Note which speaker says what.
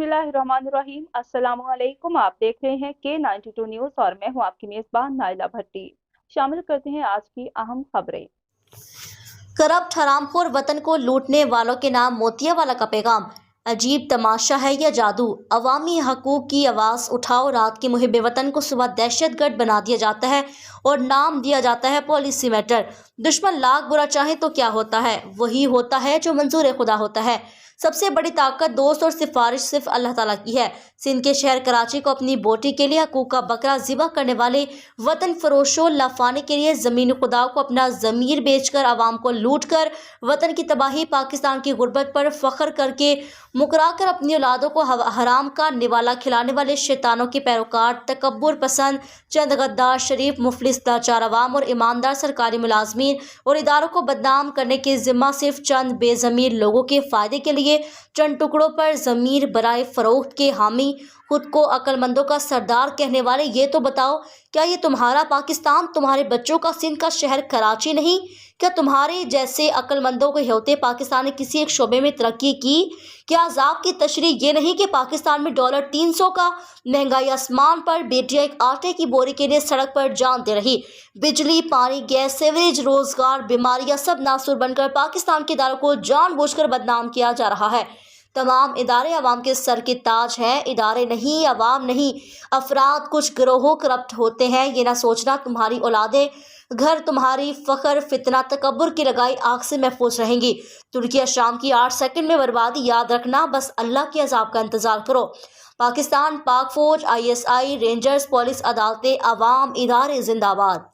Speaker 1: बिस्मिल्लाहिर्रहमानिर्रहीम। अस्सलामुअलैकुम। आप देख रहे हैं K92 न्यूज़ और मैं हूं आपकी मेज़बान नाइला भट्टी। शामिल करते हैं आज की अहम खबरें।
Speaker 2: करप्ट हरामखोर वतन को लूटने वालों के नाम मोतियावाला का पैगाम। अजीब तमाशा है यह जादू। अवामी हकूक की आवाज़ उठाओ। रात के मुहिब वतन को सुबह दहशतगर्द बना दिया जाता है और नाम दिया जाता है पॉलिसी मैटर। दुश्मन लाख बुरा चाहे तो क्या होता है, वही होता है जो मंजूर खुदा होता है। सबसे बड़ी ताकत, दोस्त और सिफारिश सिर्फ अल्लाह ताला की है। सिंध के शहर कराची को अपनी बोटी के लिए हकूक का बकरा ज़िबा करने वाले वतन फरोशों लाफाने के लिए ज़मीन खुदा को अपना ज़मीर बेचकर आवाम को लूट कर वतन की तबाही, पाकिस्तान की गुर्बत पर फ़ख्र करके मुकरा कर अपनी औलादों को हराम का निवाला खिलाने वाले शैतानों के पैरोकार, तकब्बुर पसंद चंद गद्दार शरीफ मुफलिस लाचार अवाम और ईमानदार सरकारी मुलाजमीन और इदारों को बदनाम करने के ज़िम्मा सिर्फ चंद बेज़मीर लोगों के फ़ायदे के लिए चंद टुकड़ों पर ज़मीर बराए फ़रोख्त के हामी, खुद को अक्लमंदों का सरदार कहने वाले। ये तो बताओ, क्या ये तुम्हारा पाकिस्तान, तुम्हारे बच्चों का सिंध का शहर कराची नहीं? क्या तुम्हारे जैसे अक्लमंदों के होते पाकिस्तान ने किसी एक शोबे में तरक्की की? क्या अजाब की तशरीह ये नहीं कि पाकिस्तान में डॉलर 300 का महंगाई आसमान पर, बेटियां एक आटे की बोरी के लिए सड़क पर जान दे रही, बिजली, पानी, गैस, सीवरेज, रोजगार, बीमारियां सब नासुर बनकर पाकिस्तान के इदारों को जानबूझकर बदनाम किया जा रहा है। तमाम इदारे अवाम के सर के ताज हैं। इदारे नहीं, अवाम नहीं, अफराद, कुछ गिरोह करप्ट होते हैं। ये ना सोचना तुम्हारी औलादें घर तुम्हारी फ़ख्र, फितना, तकब्बुर की लगाई आग से महफूज रहेंगी। तुर्की शाम की 8 सेकंड में बर्बादी याद रखना, बस अल्लाह के अजाब का इंतज़ार करो। पाकिस्तान, पाक फौज, ISI, रेंजर्स, पुलिस, अदालतें, अवाम, इदारे जिंदाबाद।